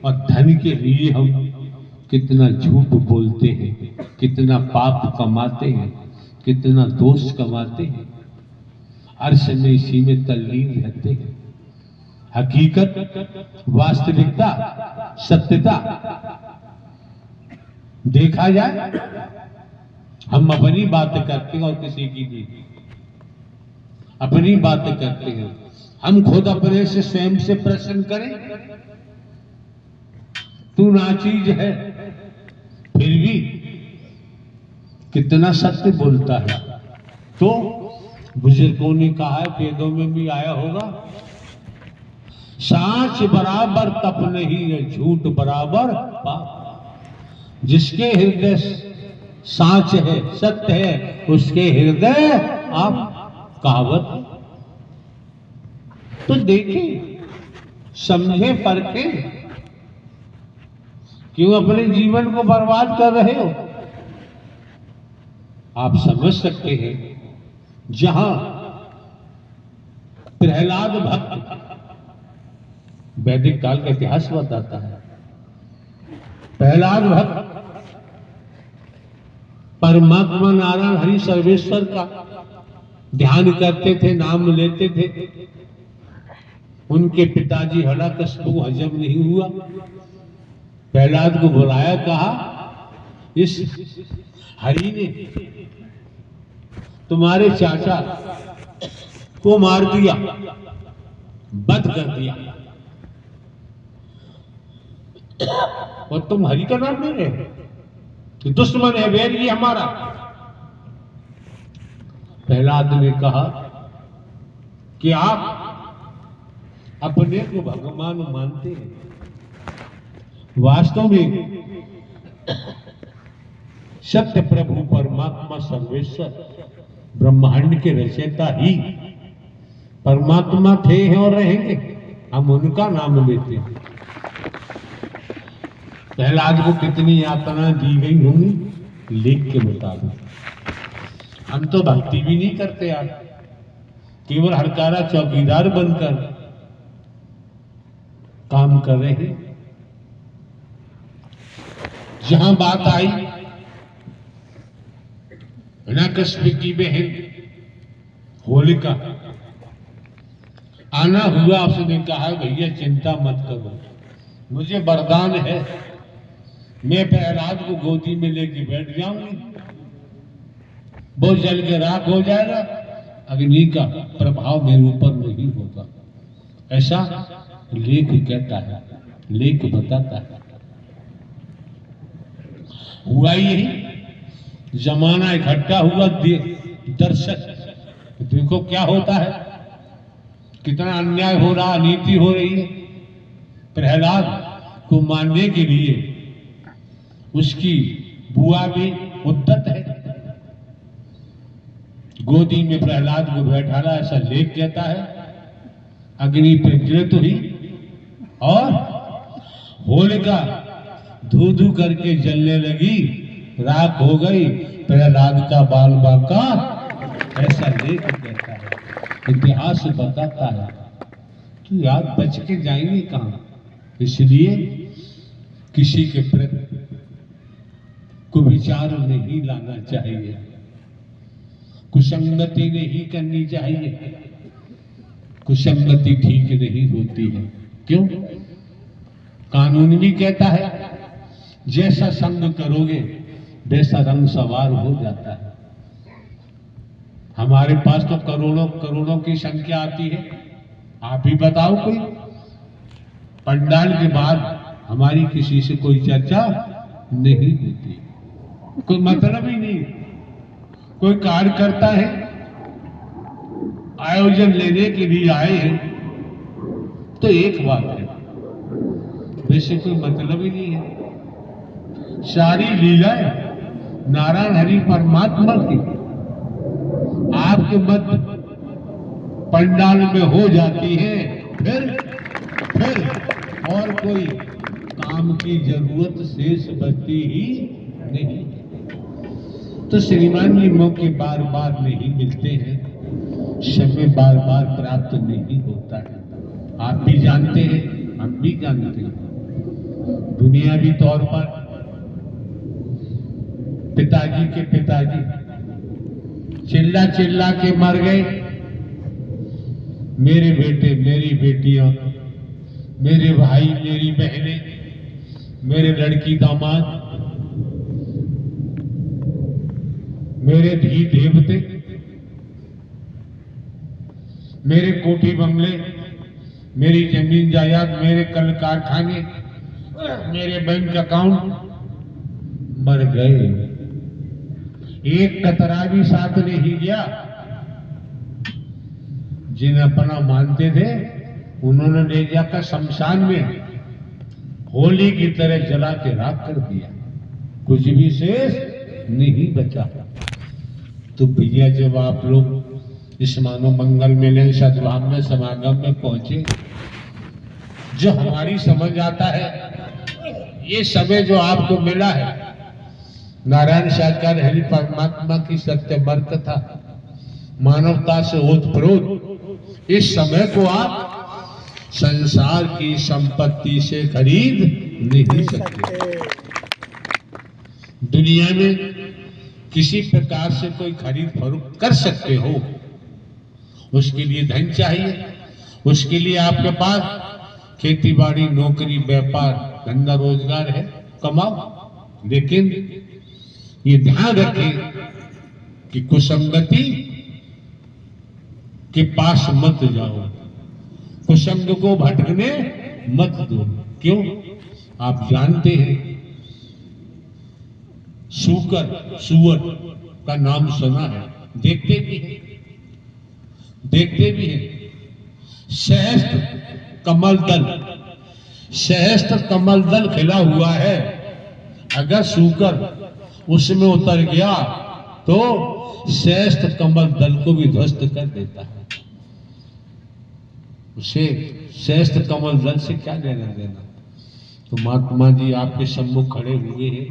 और धन के लिए हम कितना झूठ बोलते हैं, कितना पाप कमाते हैं, कितना दोष कमाते हैं, हर समय इसी में तल्लीन रहते हैं। हकीकत, वास्तविकता, सत्यता देखा जाए, हम अपनी बातें करते हैं और किसी की नहीं। अपनी बातें करते हैं, हम खुद अपने से स्वयं से प्रश्न करें, तू नाचीज है फिर भी कितना सत्य बोलता है। तो बुजुर्गों ने कहा है, वेदों में भी आया होगा, सांच बराबर तप नहीं है, झूठ बराबर पाप। जिसके हृदय सांच है, सत्य है, उसके हृदय आप कहावत। तो देखें, समझे, परखे, क्यों अपने जीवन को बर्बाद कर रहे हो? आप समझ सकते हैं, जहां प्रहलाद भक्त, वैदिक काल का इतिहास बताता है, प्रहलाद भक्त परमात्मा नारायण हरि सर्वेश्वर का ध्यान करते थे, नाम लेते थे। उनके पिताजी हरकष्टु हजम नहीं हुआ, प्रहलाद को बुलाया, कहा इस हरि ने तुम्हारे चाचा को मार दिया, वध कर दिया, और तुम हरि का नाम ले रहे हो, दुश्मन है, वैरी हमारा। प्रहलाद ने कहा कि आप अपने को भगवान मानते हैं, वास्तव में सत्य प्रभु परमात्मा सर्वेश्वर ब्रह्मांड के रचयिता ही परमात्मा थे हैं और रहेंगे, हम उनका नाम लेते हैं। प्रहलाद को कितनी यातना दी गई होंगी लेख के मुताबिक। हम तो भक्ति भी नहीं करते यार, केवल हरकारा चौकीदार बनकर काम कर रहे हैं। जहां बात आई हिरण्यकश्यप की बहन होलिका, आना हुआ, उसने कहा भैया चिंता मत करो, मुझे वरदान है, मैं प्रहलाद को गोदी में लेके बैठ जाऊंगी, वो जल के राख हो जाएगा, अग्नि का प्रभाव मेरे ऊपर नहीं होगा। ऐसा लेख कहता है, लेख बताता है। हुआ यही, जमाना इकट्ठा हुआ, दर्शक देखो क्या होता है, कितना अन्याय हो रहा, नीति हो रही है। प्रहलाद को मारने के लिए उसकी बुआ भी उद्यत है, गोदी में प्रहलाद को बैठाना, ऐसा लेख कहता है। अग्नि प्रज्वलित हुई और होलिका धू धू करके जलने लगी, राख हो गई, प्रहलाद का बाल बांका, ऐसा लेख कहता है, इतिहास बताता है। तो यार बच के जाएंगे कहां? इसलिए किसी के प्रति कुविचार नहीं लाना चाहिए, कुसंगति नहीं करनी चाहिए, कुसंगति ठीक नहीं होती है। क्यों? कानून भी कहता है जैसा संग करोगे वैसा रंग सवार हो जाता है। हमारे पास तो करोड़ों करोड़ों की संख्या आती है, आप ही बताओ कोई पंडाल के बाद हमारी किसी से कोई चर्चा नहीं होती, कोई मतलब ही नहीं। कोई कार्य करता है, आयोजन लेने के लिए आए हैं तो एक बात है, वैसे कोई मतलब ही नहीं है। सारी लीलाएं नारायण हरि परमात्मा की आपके मध्य पंडाल में हो जाती है, फिर और कोई काम की जरूरत शेष बचती ही नहीं। तो श्रीमान जी मौके बार बार नहीं मिलते हैं, समय बार बार प्राप्त नहीं होता है, आप भी जानते हैं, हम भी जानते हैं। दुनियावी तौर पर पिताजी के पिताजी चिल्ला चिल्ला के मर गए। मेरे बेटे, मेरी बेटियां, मेरे भाई, मेरी बहनें, मेरे लड़की दामाद, मेरे धी देवते, मेरे कोठी बंगले, मेरी जमीन जायदाद, मेरे कल कारखाने, मेरे बैंक अकाउंट मर गए। एक कतरा भी साथ नहीं गया। जिन्हें अपना मानते थे उन्होंने ले जाकर शमशान में होली की तरह जला के राख कर दिया, कुछ भी शेष नहीं बचा। तो भैया जब आप लोग इस मानव मंगल मेले सद्भाव में समागम में पहुंचे, जो हमारी समझ आता है, ये समय जो आपको मिला है नारायण साकार हरि परमात्मा की सत्यमर कथा, मानवता से ओतप्रोत, इस समय को आप संसार की संपत्ति से खरीद नहीं सकते। दुनिया में किसी प्रकार से कोई खरीद फरोख्त कर सकते हो, उसके लिए धन चाहिए, उसके लिए आपके पास खेती बाड़ी, नौकरी, व्यापार, धंधा, रोजगार है, कमाओ। लेकिन ये ध्यान रखें कि कुसंगति के पास मत जाओ, कुसंग को भटकने मत दो। क्यों? आप जानते हैं, सूकर, सुअर का नाम सुना है, देखते भी हैं। सहस्त्र कमल दल, सहस्त्र कमल दल खिला हुआ है, अगर सूकर उसमें उतर गया तो सहस्त्र कमल दल को भी ध्वस्त कर देता है। उसे सहस्त्र कमल दल से क्या लेना देना। तो महात्मा जी आपके सम्मुख खड़े हुए हैं,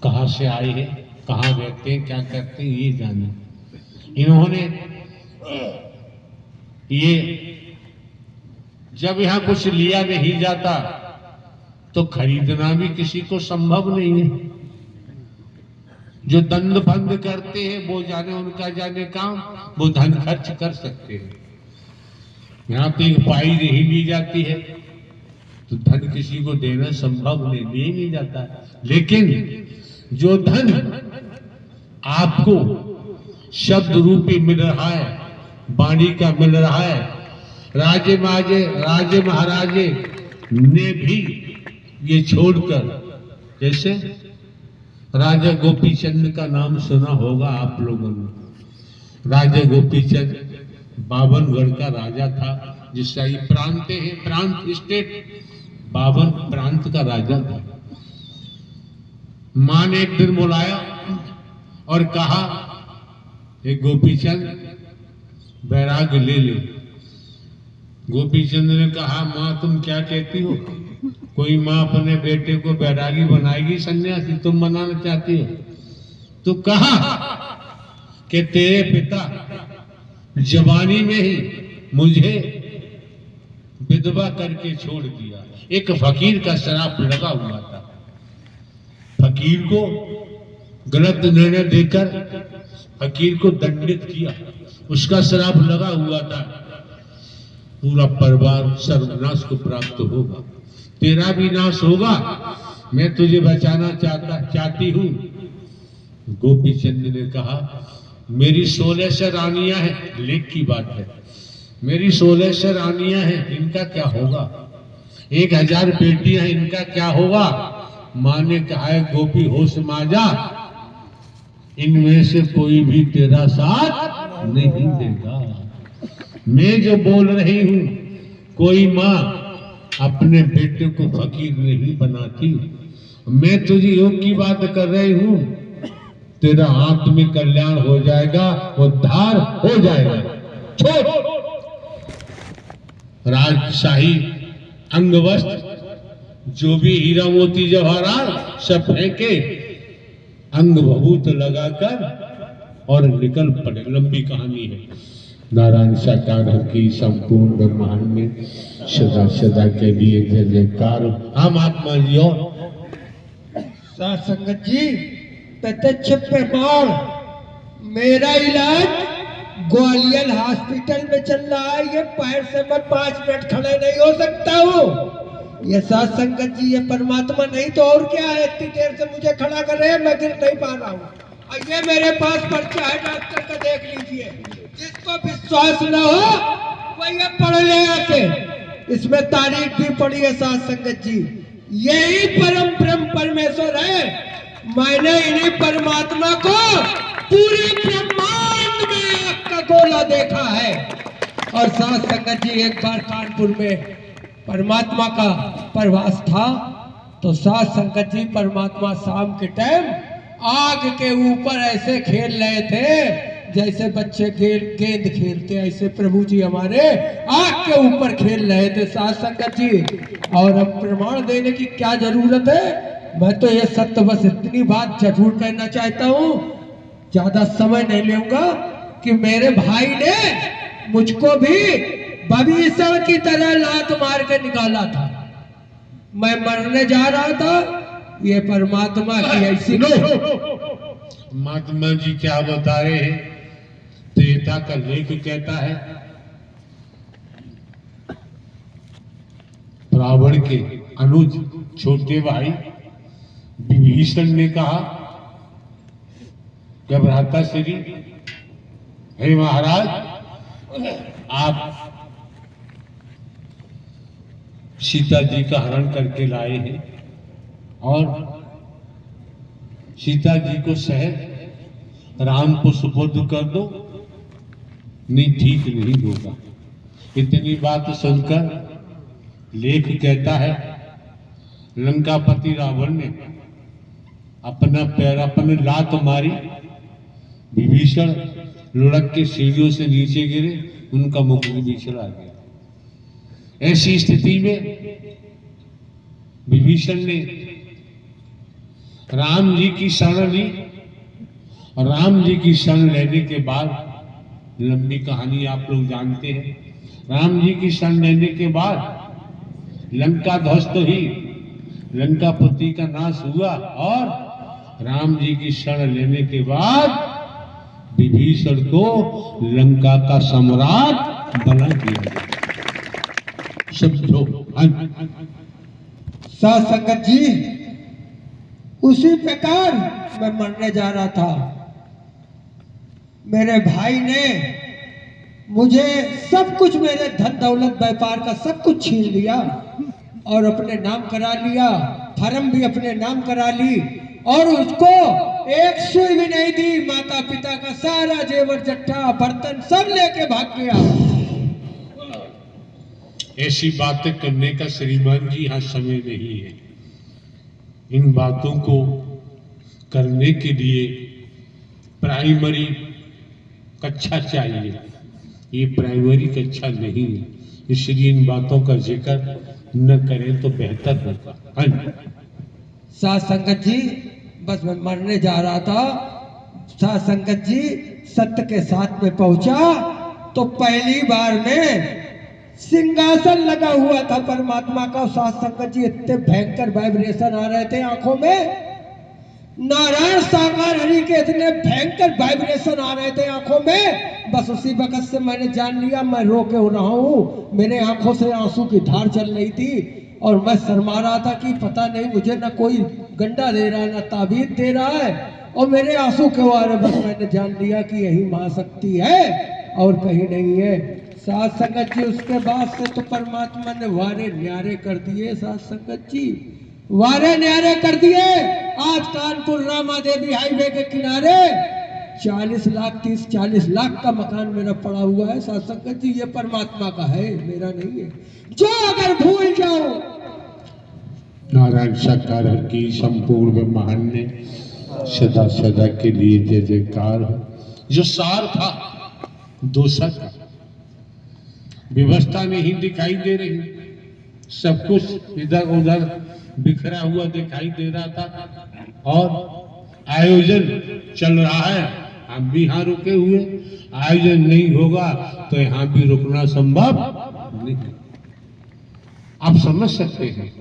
कहां से आए हैं, कहां रहते हैं, क्या करते हैं, ये जाने। इन्होंने ये जब यहां कुछ लिया नहीं जाता तो खरीदना भी किसी को संभव नहीं है। जो दंड बंद करते हैं वो जाने उनका जाने काम, वो धन खर्च कर सकते हैं। यहां तो एक पाई नहीं ली जाती है तो धन किसी को देना संभव नहीं, लिया नहीं जाता है। लेकिन जो धन आपको शब्द रूपी मिल रहा है, वाणी का मिल रहा है, राजे महाराजे ने भी ये छोड़कर, जैसे राजा गोपीचंद का नाम सुना होगा आप लोगों ने। राजा गोपीचंद 52 का राजा था, जिसका ये प्रांत है, प्रांत स्टेट 52 प्रांत का राजा था। मां ने एक दिन बुलाया और कहा, गोपीचंद वैराग्य ले ले। गोपीचंद ने कहा, मां तुम क्या कहती हो? कोई मां अपने बेटे को बैरागी बनाएगी सन्यासी? तुम बनाना चाहती हो? तो कहा कि तेरे पिता जवानी में ही मुझे विधवा करके छोड़ दिया। एक फकीर का श्राप लगा हुआ था, फकीर को गलत निर्णय देकर फकीर को दंडित किया, उसका श्राप लगा हुआ था। पूरा परिवार सर्वनाश को प्राप्त होगा, तेरा भी नाश होगा, मैं तुझे बचाना चाहती हूं। गोपीचंद ने कहा, मेरी 1600 रानियां हैं, लेख की बात है, मेरी 1600 रानियां हैं, इनका क्या होगा? 1000 बेटियां हैं, इनका क्या होगा? मां ने कहा है, गोपी होश में आ जा, इनमें से कोई भी तेरा साथ नहीं देगा। मैं जो बोल रही हूं, कोई मां अपने बेटे को फकीर नहीं बनाती। मैं तुझे योग की बात कर रही हूं, तेरा आत्मिक कल्याण हो जाएगा, उद्धार हो जाएगा। छोड़ राजशाही अंग वस्त्र, जो भी हीरा मोती जवाहरात सब फेंके, अंग भभूत लगाकर और निकल पड़े। लंबी कहानी है, नारायण साकार की संपूर्ण ब्रह्मांड में सदा सदा के लिए जय जयकार। हम आत्मा जी और साथ संगत जी प्रत्यक्ष प्रमाण, मेरा इलाज ग्वालियर हॉस्पिटल में चल रहा है। ये पैर से मैं 5 मिनट खड़े नहीं हो सकता हूँ। ये साथ संगत जी, ये परमात्मा नहीं तो और क्या है। इतनी देर से मुझे खड़ा कर रहे हैं, मैं गिर नहीं पा रहा हूँ। और ये मेरे पास पर्चा है डॉक्टर का, देख लीजिए। जिसको विश्वास न हो वो ये पढ़ ले आके, इसमें तारीख भी पढ़ी है साथ संगत जी। यही परम ब्रह्म परमेश्वर है। मैंने इन्हीं परमात्मा को पूरे ब्रह्मांड में आग का गोला देखा है। और साथ संगत जी, एक बार कानपुर में परमात्मा का प्रवास था, तो साथ संगत जी परमात्मा शाम के टाइम आग के ऊपर ऐसे खेल रहे थे जैसे बच्चे गेंद खेलते, ऐसे प्रभु जी हमारे आग के ऊपर खेल रहे थे साथ संगत जी। और अब प्रमाण देने की क्या जरूरत है, मैं तो ये सत्य बस इतनी बात जरूर कहना चाहता हूँ, ज्यादा समय नहीं लूंगा, कि मेरे भाई ने मुझको भी भविष्य की तरह लात मार के निकाला था। मैं मरने जा रहा था, ये परमात्मा की ऐसी महात्मा जी क्या बता रहे हैं। त्रेता का लेख कहता है, रावण के अनुज छोटे भाई विभीषण ने कहा, जब भ्राता श्री, हे महाराज, आप सीता जी का हरण करके लाए हैं और सीता जी को सहज राम को सुपुर्द कर दो, नहीं ठीक नहीं होगा। इतनी बात सुनकर लेख कहता है, लंकापति रावण ने अपना पैर, अपने लात मारी, विभीषण लुढ़क के सीढ़ियों से नीचे गिरे, उनका मुख भी चला गया। ऐसी स्थिति में विभीषण ने राम जी की शरण ली, और राम जी की शरण लेने के बाद, लंबी कहानी आप लोग जानते हैं, राम जी की शरण लेने के बाद लंका ध्वस्त हुई, लंकापति का नाश हुआ, और राम जी की शरण लेने के बाद विभीषण को लंका का सम्राट बना दिया। समझो साथ संगत जी, उसी प्रकार मैं मरने जा रहा था, मेरे भाई ने मुझे सब कुछ, मेरे धन दौलत व्यापार का सब कुछ छीन लिया और अपने नाम करा लिया, फर्म भी अपने नाम करा ली, और उसको एक सुई भी नहीं दी। माता पिता का सारा जेवर जट्टा बर्तन सब लेके भाग गया। ऐसी बातें करने का श्रीमान जी यहाँ समय नहीं है। इन बातों को करने के लिए प्राइमरी कक्षा चाहिए, ये प्राइमरी कक्षा नहीं है, इसलिए इन बातों का जिक्र न करें तो बेहतर होगा। साथ संगत जी, बस मैं मरने जा रहा था, साथ संगत जी सत्य के साथ में पहुंचा, तो पहली बार में सिंहासन लगा हुआ था परमात्मा का। साथ संगत जी, इतने भयंकर वाइब्रेशन आ रहे थे आंखों में, नारायण साकार हरि के इतने भयंकर वाइब्रेशन आ रहे थे आंखों में। बस उसी वक्त से मैंने जान लिया मैं रो के हो रहा हूँ, मेरे आंखों से आंसू की धार चल रही थी, और मैं शर्मा रहा था कि पता नहीं मुझे ना कोई गंडा दे रहा है ना ताबीज दे रहा है, और मेरे आंसू क्यों आ रहे। बस मैंने जान लिया कि यही महाशक्ति है और कहीं नहीं है। साथ संगत जी, उसके बाद से तो परमात्मा ने वारे न्यारे कर दिए। साथ संगत जी, वारे न्यारे कर दिए। आज कानपुर रामा देवी हाईवे के किनारे 40 लाख 30-40 लाख का मकान मेरा पड़ा हुआ है। साथ संगत जी, ये परमात्मा का है, मेरा नहीं है। जो अगर भूल जाओ, नारायण साकार की संपूर्ण ब्रह्मांड में सदा सदा के लिए जय जयकार हो। जो सार था दोषा का, व्यवस्था नहीं दिखाई दे रही, सब कुछ इधर उधर बिखरा हुआ दिखाई दे रहा था, और आयोजन चल रहा है हम भी यहाँ रुके हुए, आयोजन नहीं होगा तो यहाँ भी रुकना संभव नहीं। आप समझ सकते हैं